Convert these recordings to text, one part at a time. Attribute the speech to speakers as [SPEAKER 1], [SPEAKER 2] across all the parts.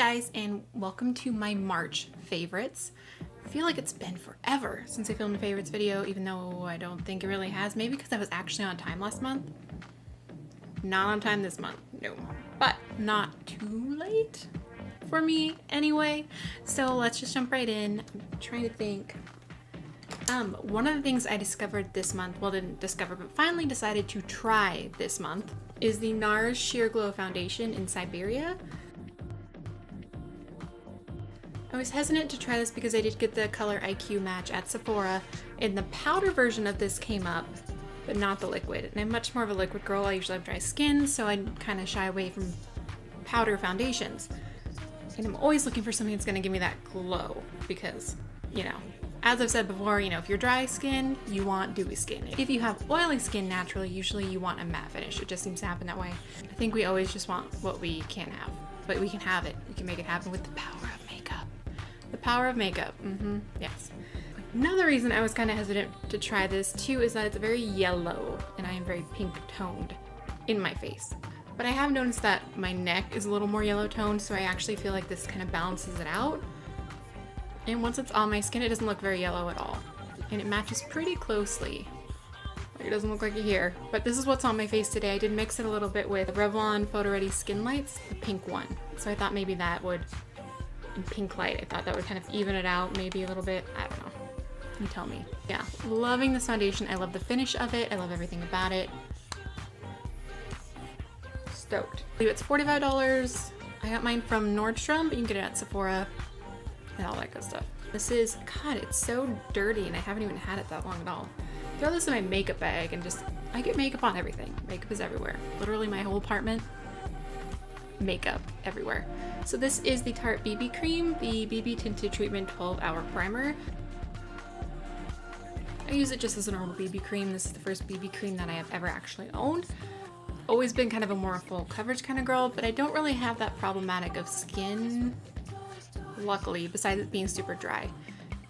[SPEAKER 1] guys, and welcome to my March favorites. I feel like it's been forever since I filmed a favorites video, even though I don't think it really has. Maybe because I was actually on time last month. Not on time this month, no. But not too late for me anyway. So let's just jump right in. I'm trying to think. One of the things I discovered this month, well, didn't discover, but finally decided to try this month, is the NARS Sheer Glow Foundation in Siberia. I was hesitant to try this because I did get the color IQ match at Sephora, and the powder version of this came up, but not the liquid. And I'm much more of a liquid girl. I usually have dry skin, so I kind of shy away from powder foundations. And I'm always looking for something that's going to give me that glow because, you know, as I've said before, you know, if you're dry skin, you want dewy skin. If you have oily skin naturally, usually you want a matte finish. It just seems to happen that way. I think we always just want what we can't have, but we can have it. We can make it happen with the power of makeup. The power of makeup, yes. Another reason I was kind of hesitant to try this too is that it's very yellow and I am very pink toned in my face. But I have noticed that my neck is a little more yellow toned, so I actually feel like this kind of balances it out. And once it's on my skin, it doesn't look very yellow at all. And it matches pretty closely. It doesn't look like it here, but this is what's on my face today. I did mix it a little bit with Revlon Photo Ready Skin Lights, the pink one. So I thought maybe that would, in pink light, I thought that would kind of even it out maybe a little bit. I don't know. You tell me. Yeah, loving this foundation. I love the finish of it. I love everything about it. Stoked. It's $45. I got mine from Nordstrom, but you can get it at Sephora and all that good stuff. This is, God, it's so dirty and I haven't even had it that long at all. Throw this in my makeup bag and just, I get makeup on everything. Makeup is everywhere. Literally my whole apartment, makeup everywhere. So this is the Tarte BB Cream, the BB Tinted Treatment 12-Hour Primer. I use it just as a normal BB cream. This is the first BB cream that I have ever actually owned. Always been kind of a more full coverage kind of girl, but I don't really have that problematic of skin, luckily, besides it being super dry.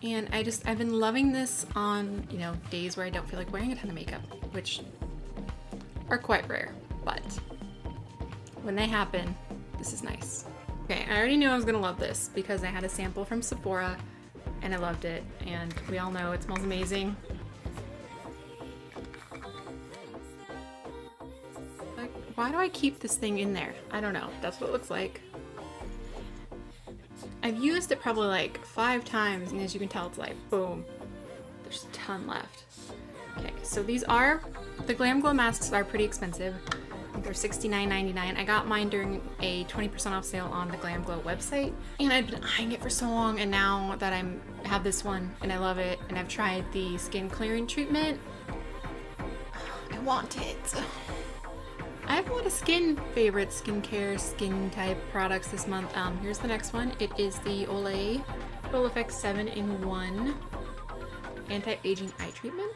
[SPEAKER 1] And I've been loving this on, you know, days where I don't feel like wearing a ton of makeup, which are quite rare, but when they happen, this is nice. Okay, I already knew I was gonna love this because I had a sample from Sephora and I loved it, and we all know it smells amazing. Like, why do I keep this thing in there? I don't know. That's what it looks like. I've used it probably like 5 times, and as you can tell, it's like, boom, there's a ton left. Okay, so these are, the Glam Glow masks are pretty expensive. They're $69.99. I got mine during a 20% off sale on the Glam Glow website, and I've been eyeing it for so long, and now that I have this one and I love it, and I've tried the skin clearing treatment, I want it. I have a lot of skin favorites, skincare, skin type products this month. Here's the next one. It is the Olay Full Effect 7-in-1 Anti-Aging Eye Treatment.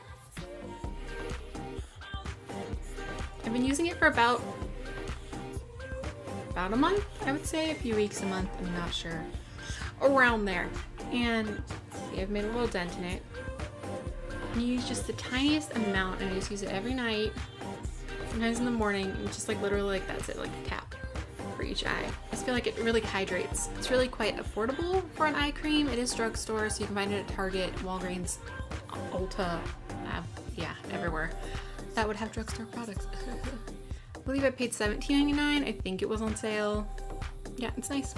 [SPEAKER 1] I've been using it for about a month, I would say. A few weeks, a month, I'm not sure. Around there. And see, I've made a little dent in it. And you use just the tiniest amount, and I just use it every night. Sometimes in the morning, and just like literally like that's it, like a tap for each eye. I just feel like it really hydrates. It's really quite affordable for an eye cream. It is drugstore, so you can find it at Target, Walgreens, Ulta, yeah, everywhere that would have drugstore products. I believe I paid $17.99. I think it was on sale. Yeah, it's nice.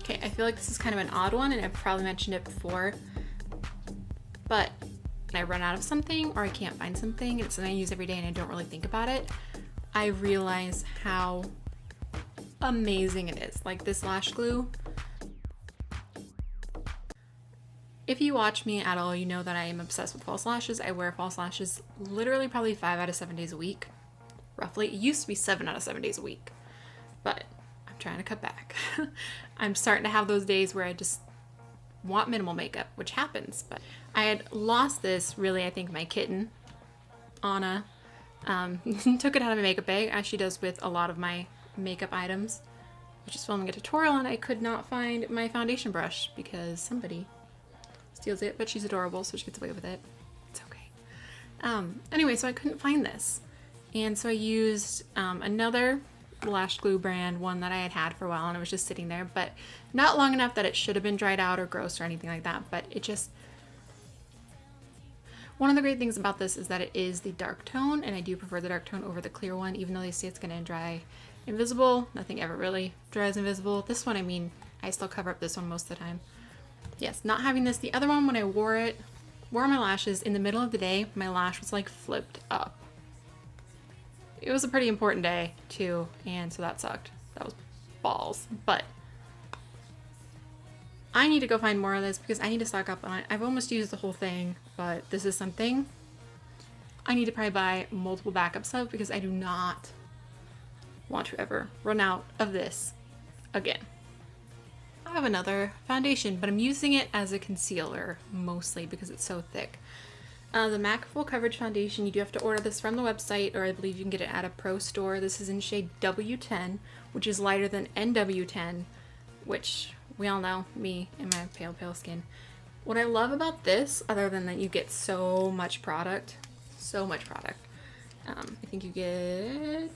[SPEAKER 1] Okay, I feel like this is kind of an odd one, and I've probably mentioned it before, but I run out of something or I can't find something and it's something I use every day and I don't really think about it, I realize how amazing it is. Like this lash glue. If you watch me at all, you know that I am obsessed with false lashes. I wear false lashes literally probably 5 out of 7 days a week. Roughly. It used to be 7 out of 7 days a week, but I'm trying to cut back. I'm starting to have those days where I just want minimal makeup, which happens, but I had lost this, really, I think my kitten, Anna, took it out of my makeup bag, as she does with a lot of my makeup items. I was just filming a tutorial and I could not find my foundation brush because somebody steals it, but she's adorable, so she gets away with it. It's okay. Anyway, so I couldn't find this. And so I used another Lash Glue brand, one that I had had for a while and it was just sitting there, but not long enough that it should have been dried out or gross or anything like that. But it just, one of the great things about this is that it is the dark tone, and I do prefer the dark tone over the clear one, even though they say it's going to dry invisible. Nothing ever really dries invisible. This one, I mean, I still cover up this one most of the time. Yes, not having this. The other one, when I wore my lashes in the middle of the day, my lash was like flipped up. It was a pretty important day too, and so that sucked. That was balls. But I need to go find more of this because I need to stock up on it. I've almost used the whole thing, but this is something I need to probably buy multiple backups of because I do not want to ever run out of this again. I have another foundation, but I'm using it as a concealer mostly because it's so thick. The MAC Full Coverage Foundation, you do have to order this from the website, or I believe you can get it at a pro store. This is in shade W10, which is lighter than NW10, which we all know, me and my pale skin. What I love about this, other than that you get so much product, I think you get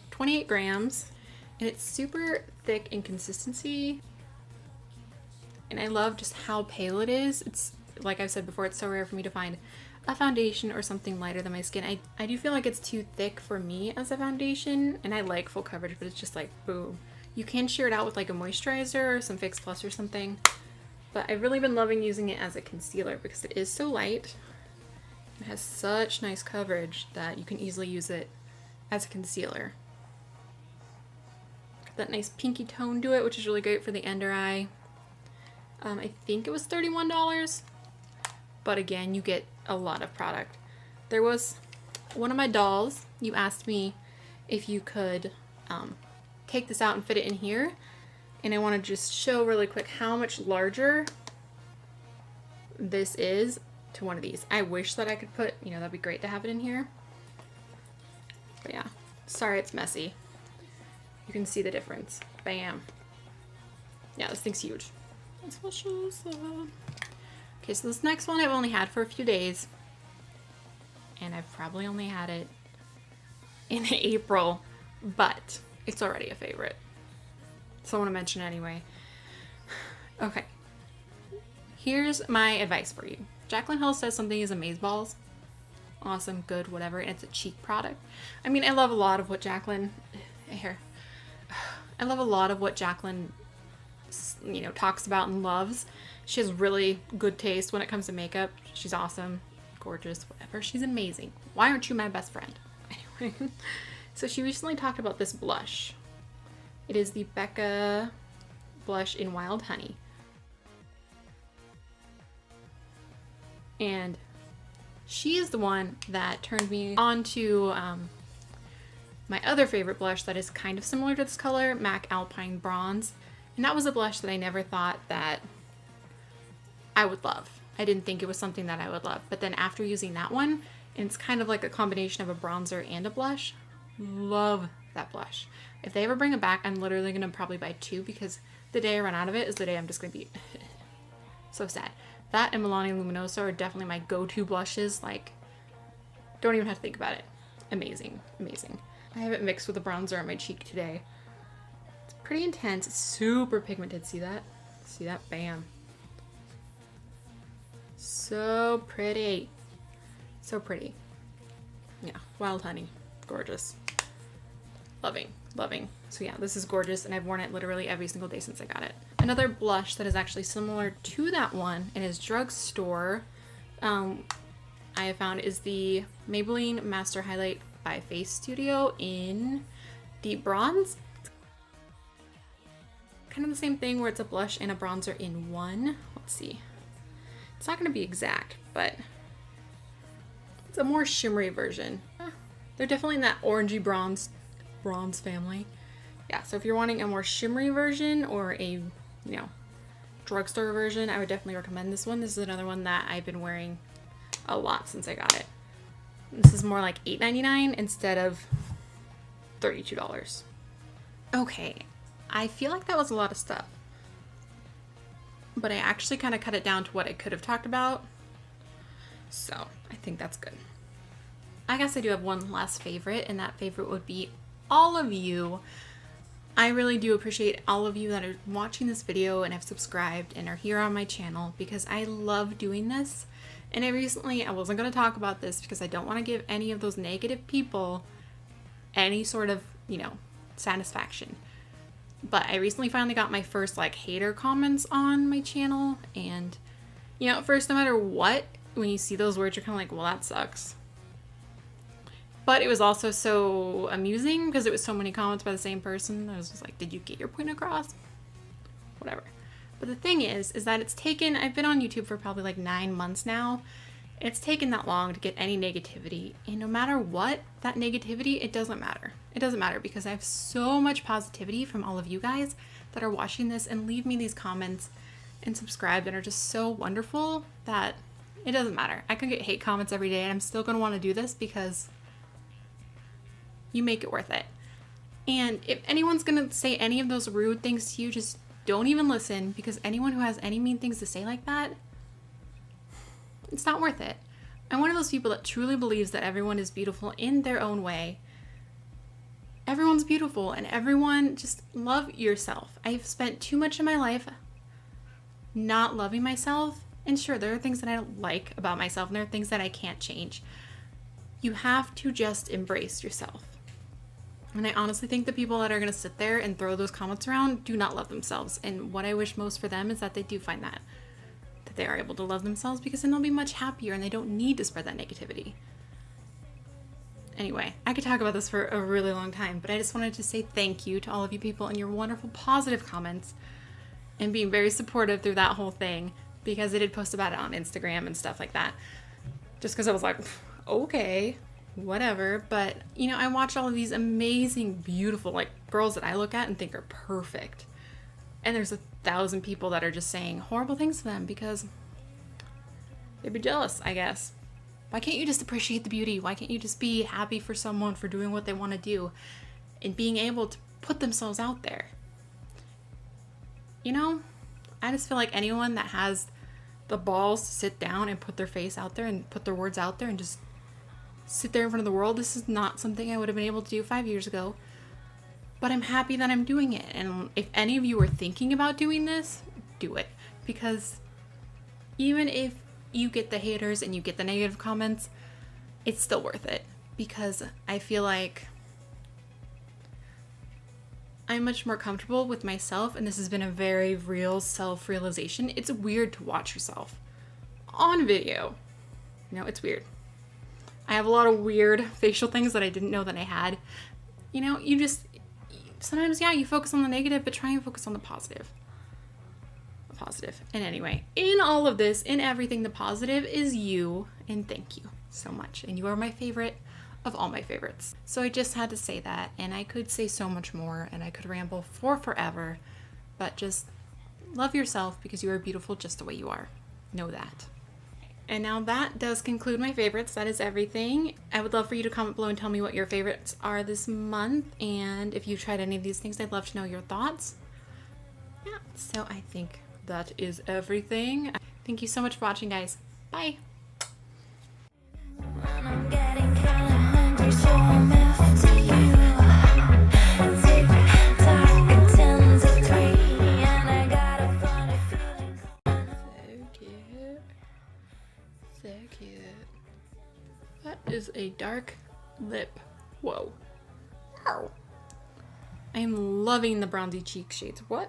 [SPEAKER 1] 28 grams, and it's super thick in consistency. And I love just how pale it is. It's, like I've said before, it's so rare for me to find a foundation or something lighter than my skin. I do feel like it's too thick for me as a foundation, and I like full coverage, but it's just like, boom. You can sheer it out with like a moisturizer or some Fix Plus or something. But I've really been loving using it as a concealer because it is so light. It has such nice coverage that you can easily use it as a concealer. Got that nice pinky tone to it, which is really great for the under eye. I think it was $31, but again, you get a lot of product. There was one of my dolls, you asked me if you could take this out and fit it in here, and I want to just show really quick how much larger this is to one of these. I wish that I could put, you know, that'd be great to have it in here, but yeah, sorry it's messy. You can see the difference. Bam. Yeah, this thing's huge. Okay, so this next one I've only had for a few days, and I've probably only had it in April, but it's already a favorite, so I want to mention it anyway. Okay, here's my advice for you. Jaclyn Hill says something is amazeballs. Awesome, good, whatever, and it's a cheap product. I mean, I love a lot of what Jaclyn you know, talks about and loves. She has really good taste when it comes to makeup. She's awesome, gorgeous, whatever. She's amazing. Why aren't you my best friend? Anyway, so she recently talked about this blush. It is the Becca blush in Wild Honey. And she is the one that turned me on to my other favorite blush that is kind of similar to this color, MAC Alpine Bronze. And that was a blush that I never thought that I would love. I didn't think it was something that I would love. But then after using that one, and it's kind of like a combination of a bronzer and a blush, love that blush. If they ever bring it back, I'm literally going to probably buy two because the day I run out of it is the day I'm just going to be so sad. That and Milani Luminoso are definitely my go-to blushes. Like, don't even have to think about it. Amazing, amazing. I have it mixed with a bronzer on my cheek today. Pretty intense. It's super pigmented. See that? See that? Bam. So pretty. So pretty. Yeah. Wild Honey. Gorgeous. Loving. Loving. So yeah, this is gorgeous, and I've worn it literally every single day since I got it. Another blush that is actually similar to that one and is drugstore, I have found, is the Maybelline Master Highlight by Face Studio in Deep Bronze. Kind of the same thing where it's a blush and a bronzer in one. Let's see. It's not going to be exact, but it's a more shimmery version. They're definitely in that orangey bronze family. Yeah, so if you're wanting a more shimmery version or a, you know, drugstore version, I would definitely recommend this one. This is another one that I've been wearing a lot since I got it. This is more like $8.99 instead of $32. Okay. I feel like that was a lot of stuff, but I actually kind of cut it down to what I could have talked about, so I think that's good. I guess I do have one last favorite, and that favorite would be all of you I really do appreciate all of you that are watching this video and have subscribed and are here on my channel, because I love doing this. And I wasn't going to talk about this because I don't want to give any of those negative people any sort of, satisfaction. But I recently finally got my first like hater comments on my channel, and at first, no matter what, when you see those words, you're kind of like, well, that sucks. But it was also so amusing because it was so many comments by the same person. I was just like, did you get your point across? Whatever. But the thing is that I've been on YouTube for probably like 9 months now. It's taken that long to get any negativity. And no matter what, that negativity, it doesn't matter. It doesn't matter because I have so much positivity from all of you guys that are watching this and leave me these comments and subscribe and are just so wonderful that it doesn't matter. I could get hate comments every day and I'm still going to want to do this because you make it worth it. And if anyone's going to say any of those rude things to you, just don't even listen, because anyone who has any mean things to say like that, it's not worth it. I'm one of those people that truly believes that everyone is beautiful in their own way. Everyone's beautiful, and everyone, just love yourself. I've spent too much of my life not loving myself, and sure, there are things that I don't like about myself, and there are things that I can't change. You have to just embrace yourself. And I honestly think the people that are going to sit there and throw those comments around do not love themselves. And what I wish most for them is that they do find that they are able to love themselves, because then they'll be much happier and they don't need to spread that negativity. Anyway, I could talk about this for a really long time, but I just wanted to say thank you to all of you people and your wonderful positive comments and being very supportive through that whole thing, because I did post about it on Instagram and stuff like that. Just because I was like, okay, whatever. But I watch all of these amazing, beautiful like girls that I look at and think are perfect, and there's 1,000 people that are just saying horrible things to them because they'd be jealous, I guess. Why can't you just appreciate the beauty? Why can't you just be happy for someone for doing what they want to do and being able to put themselves out there? I just feel like anyone that has the balls to sit down and put their face out there and put their words out there and just sit there in front of the world. This is not something I would have been able to do 5 years ago, but I'm happy that I'm doing it. And if any of you are thinking about doing this, do it, because even if you get the haters and you get the negative comments, it's still worth it, because I feel like I'm much more comfortable with myself, and this has been a very real self-realization. It's weird to watch yourself on video. It's weird. I have a lot of weird facial things that I didn't know that I had. Sometimes, you focus on the negative, but try and focus on the positive. And anyway, in all of this, in everything, the positive is you, and thank you so much. And you are my favorite of all my favorites. So I just had to say that, and I could say so much more, and I could ramble for forever, but just love yourself, because you are beautiful just the way you are. Know that. And now that does conclude my favorites. That is everything. I would love for you to comment below and tell me what your favorites are this month, and if you've tried any of these things, I'd love to know your thoughts. Yeah, so I think that is everything. Thank you so much for watching, guys. Bye. So cute. That is a dark lip. Whoa. Ow. I am loving the bronzy cheek shades. Why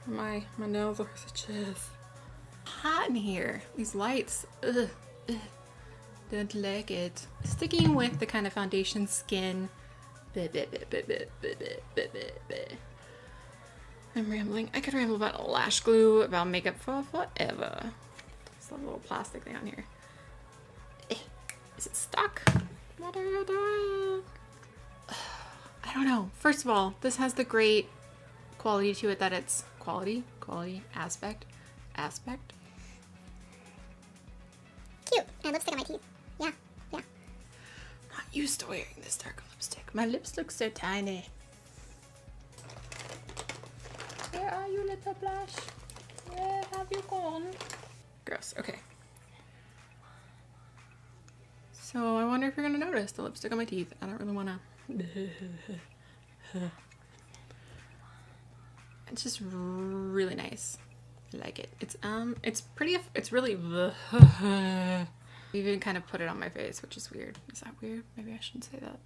[SPEAKER 1] my nails are such this? Hot in here. These lights. Ugh. Don't like it. Sticking with the kind of foundation skin. I'm rambling. I could ramble about lash glue, about makeup for forever. There's a little plastic thing on here. Is it stuck? What are you doing? I don't know. First of all, this has the great quality to it that it's quality, aspect.
[SPEAKER 2] Cute. And lipstick on my teeth. Yeah.
[SPEAKER 1] Not used to wearing this dark lipstick. My lips look so tiny. Where are you, little blush? Where have you gone? Gross. Okay. So I wonder if you're gonna notice the lipstick on my teeth. I don't really wanna. It's just really nice. I like it. It's pretty, it's really, I even kind of put it on my face, which is weird. Is that weird? Maybe I shouldn't say that.